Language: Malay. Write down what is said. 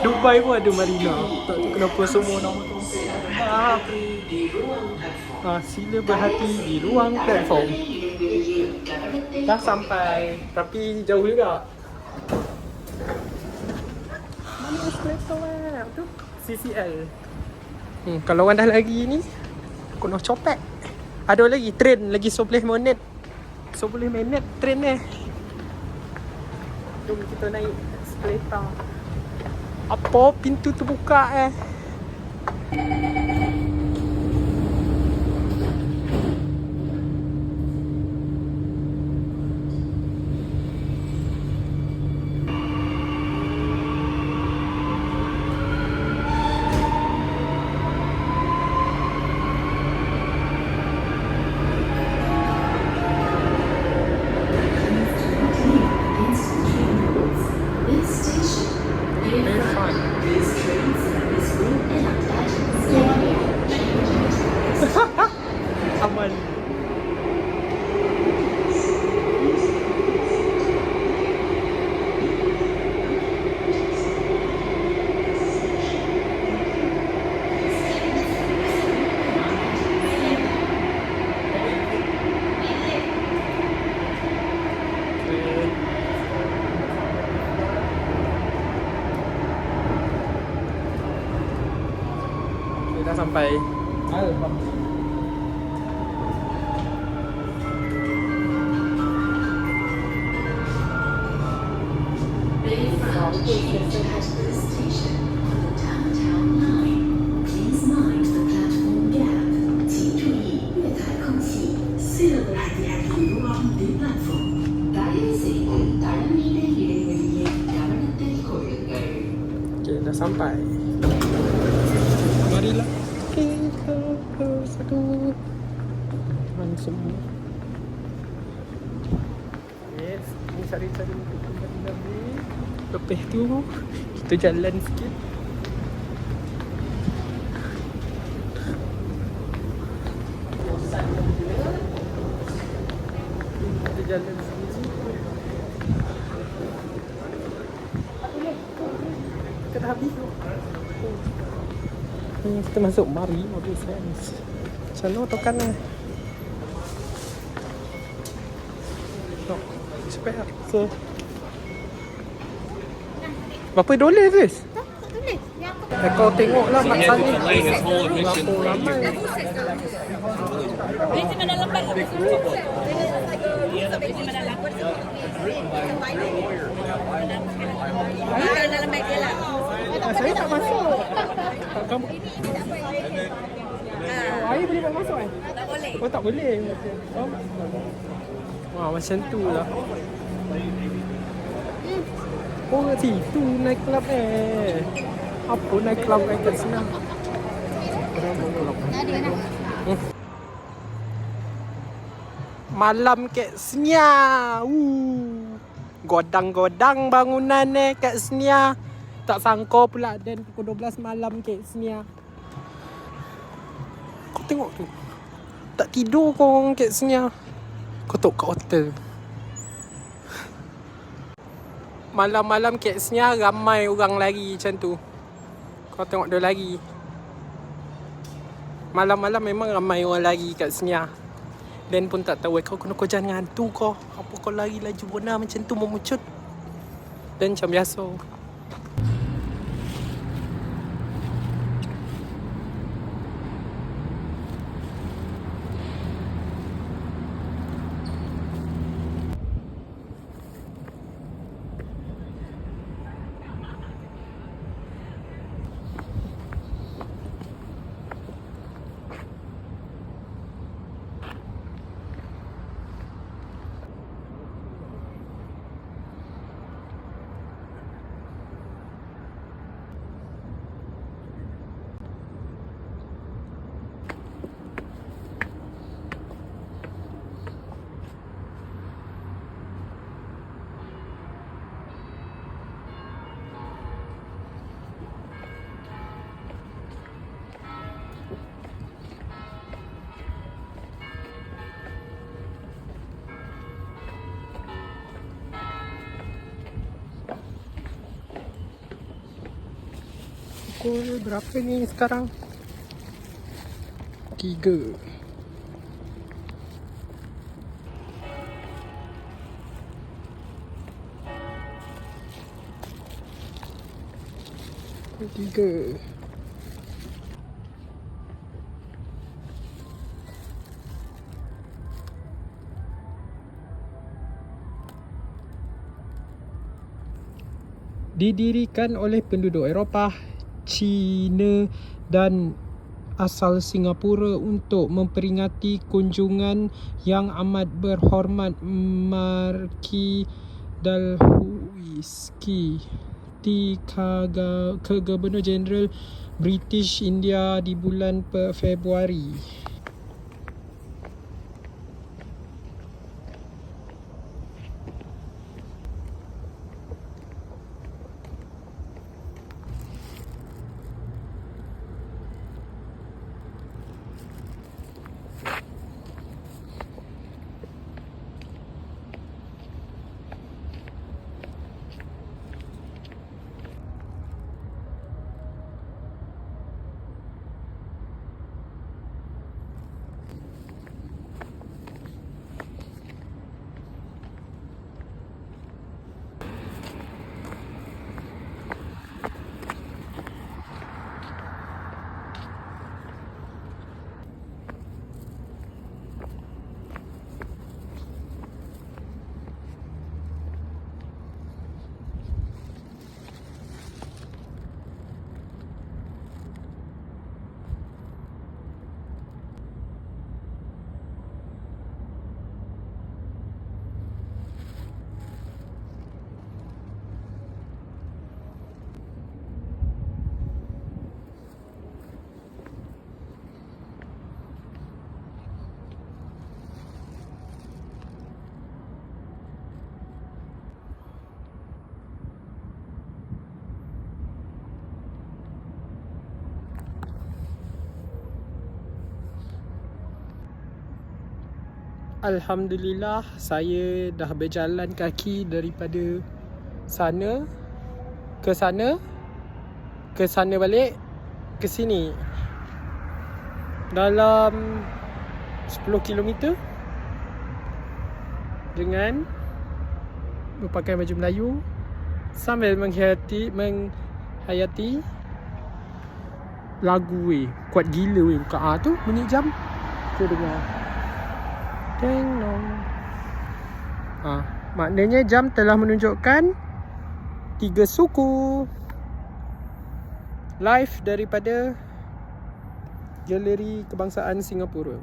Dubai pun ada marina. Tak tahu kenapa semua nama tu. Sila berhati di ruang platform. Dah sampai, tapi jauh juga. Mana escalator tu? CCL. Kalau orang dah lagi ni, aku nak copet. Ada lagi train lagi 11 minit. 11 minit train ni. Jom kita naik escalator. Apa pintu terbuka aman. Dah sampai. Okay, dah sampai. Marilah kita bersatu. Mana semua? Yes, ni cari-cari Nabi. Lepas tu kita jalan sikit. Kita jalan sikit. Kita dah habis tu. Kita masuk mari mobil Friends. Sana atau kanan? No, spare. So berapa dolar Fiz? Tak tulis. Yang apa? Kau tengoklah mak sana. Berapa ramai. Besi mana lambat lah. Besi mana lambat. Dalam beg dia lah. Saya tak masuk. Kamu Ayah boleh masuk kan? Tak boleh. Oh tak boleh. Wah macam tu lah. Oh situ naik club Apa naik club kat sana? Malam kat Senia. Godang-godang bangunan kat Senia. Tak sangka pula dan pukul 12 malam kat Senia. Kau tengok tu. Tak tidur kau orang kat Senia. Kau tengok kat hotel. Malam-malam kat Senia ramai orang lari macam tu. Kau tengok dia lari. Malam-malam memang ramai orang lari kat Senia. Dan pun tak tahu kau kena kejar dengan hantu kau. Apa kau lari laju benar macam tu memucut. Dan macam biasa. Pukul berapa ni sekarang? 3. Pukul 3. Didirikan oleh penduduk Eropah, Cina dan asal Singapura untuk memperingati kunjungan yang amat berhormat Marquis Dalhousie ke Gubernur Jeneral British India di bulan Februari. Alhamdulillah, saya dah berjalan kaki daripada sana ke sana balik ke sini dalam 10 km dengan berpakaian baju Melayu sambil menghayati lagu kuat gila buka tu bunyi jam. Kita dengar. Ding dong. Maknanya jam telah menunjukkan 3 suku. Live daripada Galeri Kebangsaan Singapura.